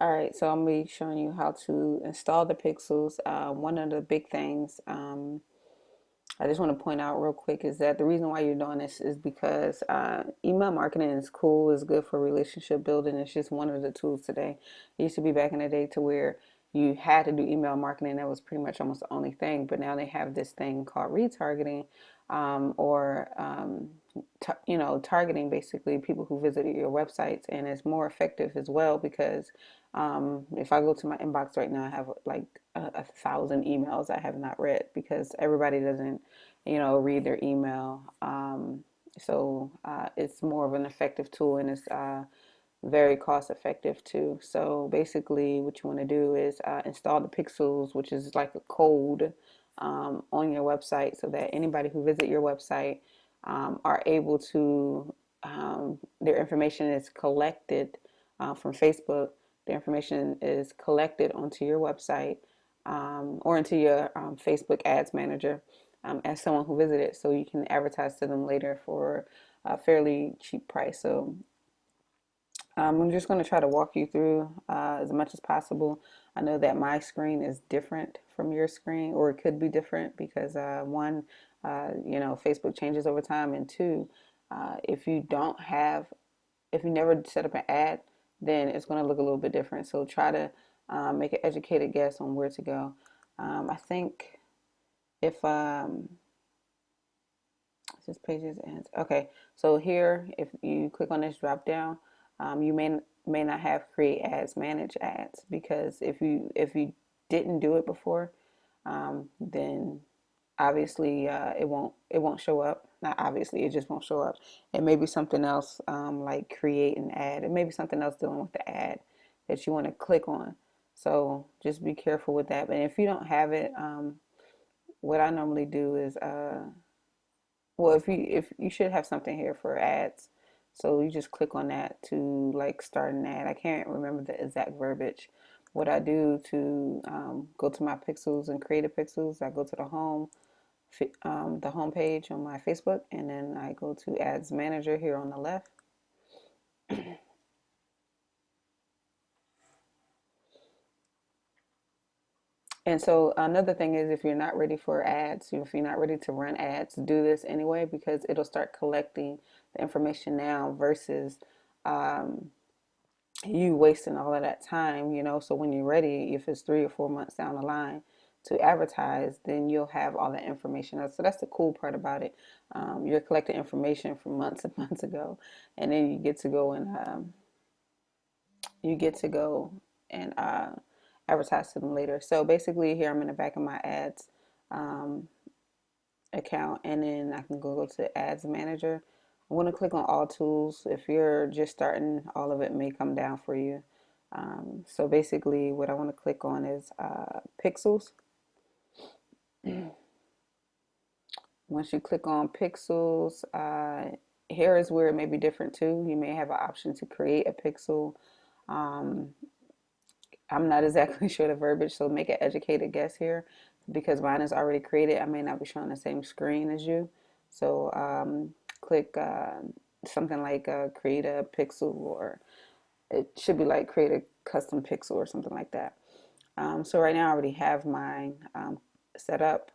All right, so I'm gonna be showing you how to install the pixels. One of the big things I just want to point out real quick is that the reason why you're doing this is because email marketing is cool, is good for relationship building. It's just one of the tools today. It used to be back in the day to where you had to do email marketing. That was pretty much almost the only thing. But now they have this thing called retargeting, or targeting basically people who visited your websites, and it's more effective as well because if I go to my inbox right now, I have like a thousand emails I have not read because everybody doesn't, read their email. So it's more of an effective tool, and it's very cost effective too. So basically, what you want to do is install the pixels, which is like a code on your website, so that anybody who visit your website are able to, their information is collected from Facebook. The information is collected onto your website, or into your Facebook ads manager, as someone who visited, so you can advertise to them later for a fairly cheap price. So I'm just going to try to walk you through as much as possible. I know that my screen is different from your screen, or it could be different because one, Facebook changes over time, and two, if you don't have, if you never set up an ad, then it's going to look a little bit different. So try to make an educated guess on where to go. I think if this pages ends. Okay, so here, if you click on this drop down, you may not have create ads, manage ads, because if you didn't do it before, then obviously it won't show up. Not obviously, it just won't show up. It may be something else, like create an ad. It may be something else dealing with the ad that you want to click on. So just be careful with that. But if you don't have it, what I normally do is well, if you should have something here for ads, so you just click on that to like start an ad. I can't remember the exact verbiage. What I do to go to my pixels and create a pixels, I go to the home page on my Facebook, and then I go to Ads Manager here on the left. And so another thing is, if you're not ready for ads, if you're not ready to run ads, do this anyway, because it'll start collecting the information now versus um, you wasting all of that time. So when you're ready, if it's 3 or 4 months down the line to advertise, then you'll have all that information. So that's the cool part about it. You're collecting information from months and months ago, and then you get to go and advertise to them later. So basically, here I'm in the back of my ads um, account, and then I can go to Ads Manager. I want to click on All Tools. If you're just starting, all of it may come down for you. So basically, what I want to click on is Pixels. Once you click on Pixels, here is where it may be different too. You may have an option to create a pixel. Um, I'm not exactly sure the verbiage, so make an educated guess here. Because mine is already created, I may not be showing the same screen as you. So click something like create a pixel, or it should be like create a custom pixel or something like that. So right now I already have mine set up.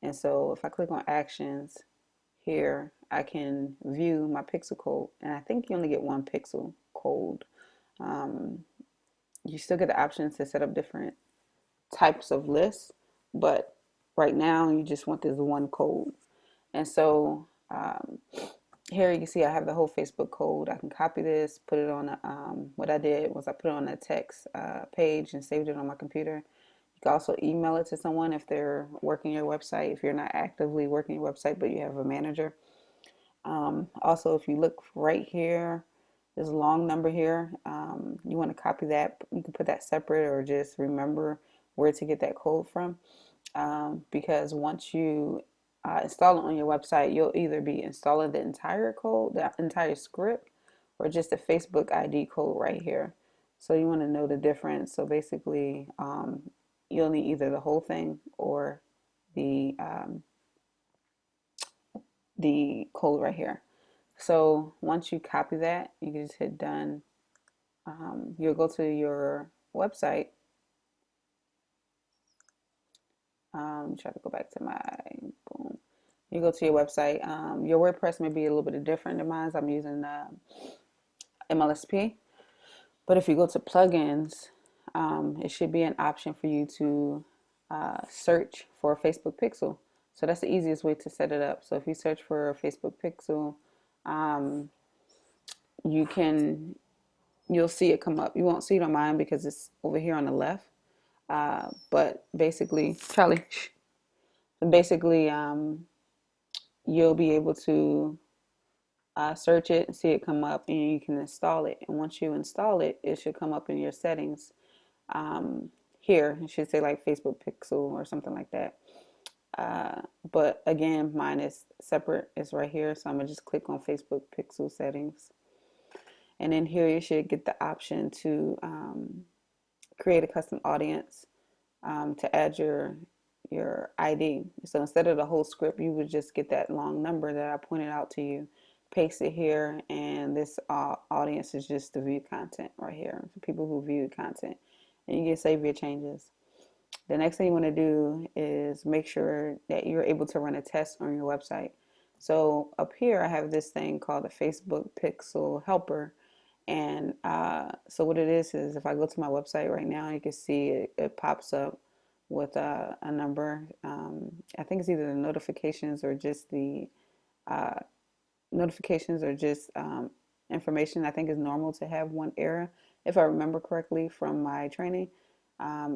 And so if I click on actions here, I can view my pixel code. And I think you only get one pixel code. Um, you still get the options to set up different types of lists, but right now you just want this one code. And so here you can see I have the whole Facebook code. I can copy this, put it on what I did was I put it on a text page and saved it on my computer. You can also email it to someone if they're working your website, if you're not actively working your website but you have a manager. Also, if you look right here, there's a long number here. You want to copy that. You can put that separate, or just remember where to get that code from. Because once you install it on your website, you'll either be installing the entire code, the entire script, or just the Facebook ID code right here. So you want to know the difference. So basically, you'll need either the whole thing or the um, the code right here. So once you copy that, you can just hit done. You'll go to your website, try to go back to my, boom. You go to your website. Your WordPress may be a little bit different than mine. I'm using MLSP. But if you go to plugins, it should be an option for you to search for a Facebook pixel. So that's the easiest way to set it up. So if you search for a Facebook pixel, um, you can you'll see it come up. You won't see it on mine because it's over here on the left. But basically, Charlie, basically, you'll be able to search it and see it come up, and you can install it. And once you install it, it should come up in your settings. Here, it should say like Facebook Pixel or something like that. But again, mine is separate. It's right here. So I'm going to just click on Facebook Pixel settings. And then here you should get the option to create a custom audience to add your ID. So instead of the whole script, you would just get that long number that I pointed out to you, paste it here, and this audience is just the viewed content right here, for people who viewed content. And you can save your changes. The next thing you want to do is make sure that you're able to run a test on your website. So up here, I have this thing called the Facebook Pixel Helper. And so what it is if I go to my website right now, you can see it pops up with a number. I think it's either the notifications or just the uh, information. I think it's normal to have one error, if I remember correctly from my training.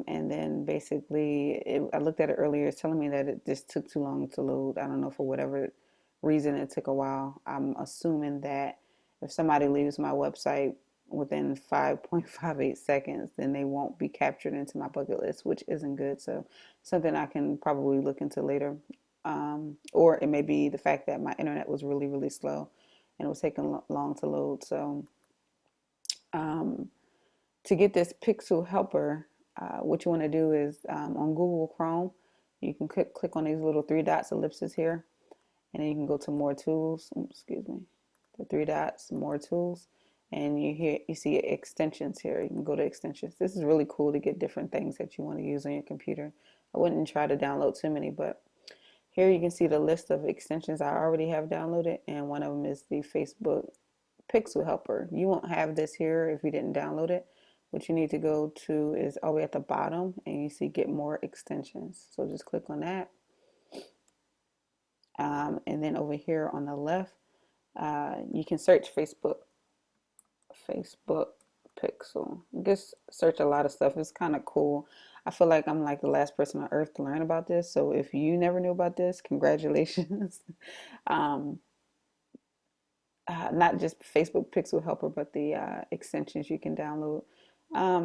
And then basically, I looked at it earlier. It's telling me that it just took too long to load. I don't know, for whatever reason it took a while. I'm assuming that if somebody leaves my website within 5.58 seconds, then they won't be captured into my bucket list, which isn't good. So something I can probably look into later. Or it may be the fact that my internet was really, really slow and it was taking long to load. So to get this Pixel Helper, what you want to do is on Google Chrome, you can click on these little three dots, ellipses here, and then you can go to more tools. Excuse me, the three dots, more tools, and you see extensions here. You can go to extensions. This is really cool to get different things that you want to use on your computer. I wouldn't try to download too many, but here you can see the list of extensions I already have downloaded, and one of them is the Facebook Pixel Helper. You won't have this here if you didn't download it. What you need to go to is all the way at the bottom, and you see get more extensions. So just click on that. And then over here on the left, you can search Facebook Pixel. Just search a lot of stuff. It's kind of cool. I feel like I'm like the last person on earth to learn about this. So if you never knew about this, congratulations. um, Not just Facebook Pixel Helper, but the extensions you can download.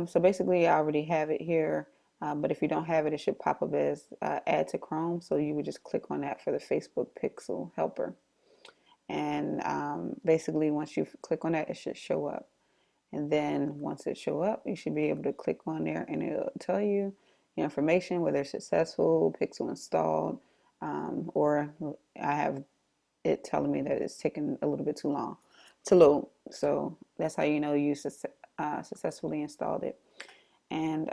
So basically, I already have it here. But if you don't have it, it should pop up as add to Chrome. So you would just click on that for the Facebook Pixel Helper. And basically, once you click on that, it should show up. And then once it show up, you should be able to click on there and it'll tell you your information, whether it's successful, pixel installed, or I have it telling me that it's taking a little bit too long to load. So that's how you know you successfully installed it. And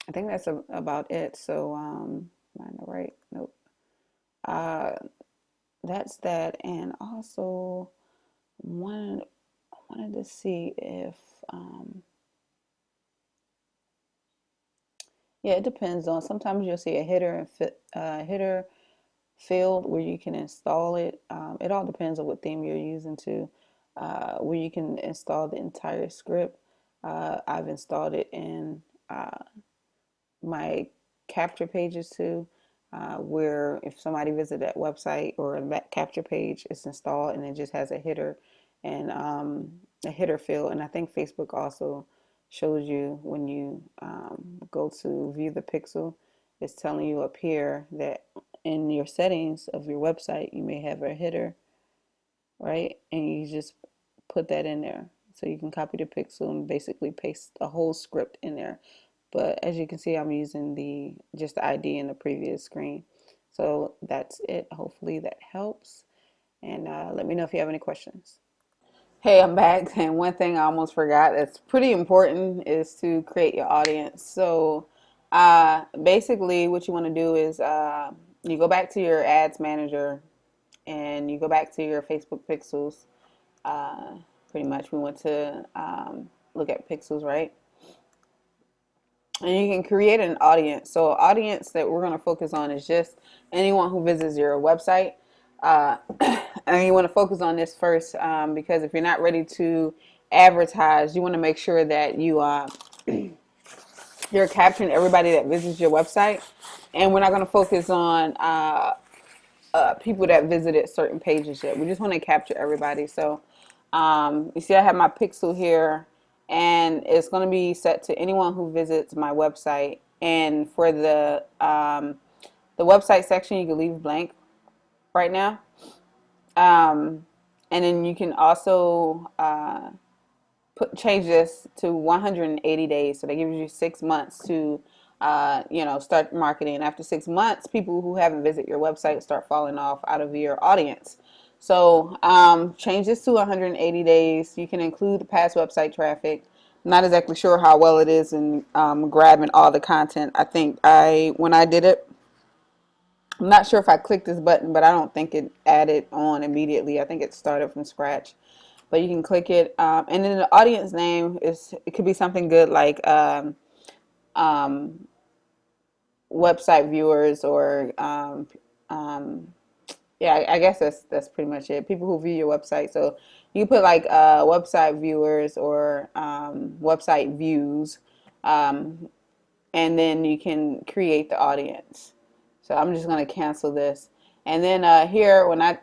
I think that's about it. So, am I in the right? Nope. Uh, that's that. And also, I wanted to see if, yeah, it depends on. Sometimes you'll see a header field where you can install it. It all depends on what theme you're using to, where you can install the entire script. I've installed it in my capture pages too, where if somebody visits that website or that capture page, it's installed and it just has a header and a header field. And I think Facebook also shows you when you go to view the pixel, it's telling you up here that in your settings of your website, you may have a header, right? And you just put that in there. So you can copy the pixel and basically paste a whole script in there. But as you can see, I'm using just the ID in the previous screen. So that's it. Hopefully that helps. And let me know if you have any questions. Hey, I'm back. And one thing I almost forgot that's pretty important is to create your audience. So, basically, what you want to do is you go back to your ads manager and you go back to your Facebook pixels. Uh, Pretty much, we want to look at pixels, right? And you can create an audience. So, audience that we're going to focus on is just anyone who visits your website. Uh, and you want to focus on this first because if you're not ready to advertise, you want to make sure that you're capturing everybody that visits your website. And we're not going to focus on people that visited certain pages yet. We just want to capture everybody. So you see, I have my pixel here, and it's going to be set to anyone who visits my website. And for the website section, you can leave blank right now. And then you can also change this to 180 days. So that gives you 6 months to, start marketing. After 6 months, people who haven't visited your website start falling off out of your audience. So change this to 180 days. You can include the past website traffic. I'm not exactly sure how well it is in grabbing all the content. I think when I did it, I'm not sure if I clicked this button, but I don't think it added on immediately. I think it started from scratch. But you can click it, and then the audience name it could be something good like um, website viewers or yeah, I guess that's pretty much it. People who view your website. So you put like website viewers or website views, um, and then you can create the audience. So I'm just gonna cancel this, and then here when I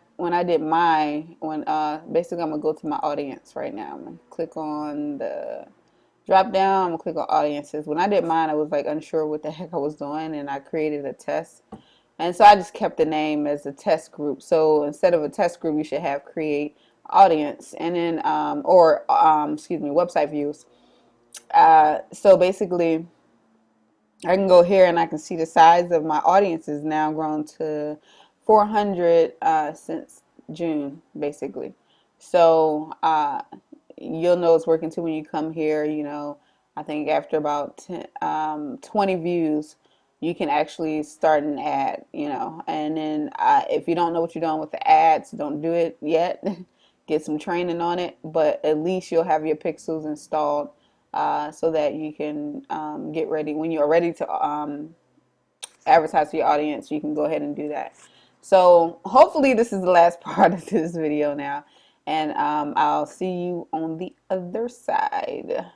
did when basically I'm gonna go to my audience right now. I'm gonna click on the drop down. I'm gonna click on audiences. When I did mine, I was like unsure what the heck I was doing, and I created a test, and so I just kept the name as a test group. So instead of a test group, you should have create audience, and then excuse me, website views. So basically I can go here and I can see the size of my audience is now grown to 400 since June, basically. So you'll know it's working too when you come here. I think after about 20 views, you can actually start an ad, And then if you don't know what you're doing with the ads, don't do it yet. Get some training on it, but at least you'll have your pixels installed so that you can get ready. When you're ready to advertise to your audience, you can go ahead and do that. So hopefully this is the last part of this video now, and I'll see you on the other side.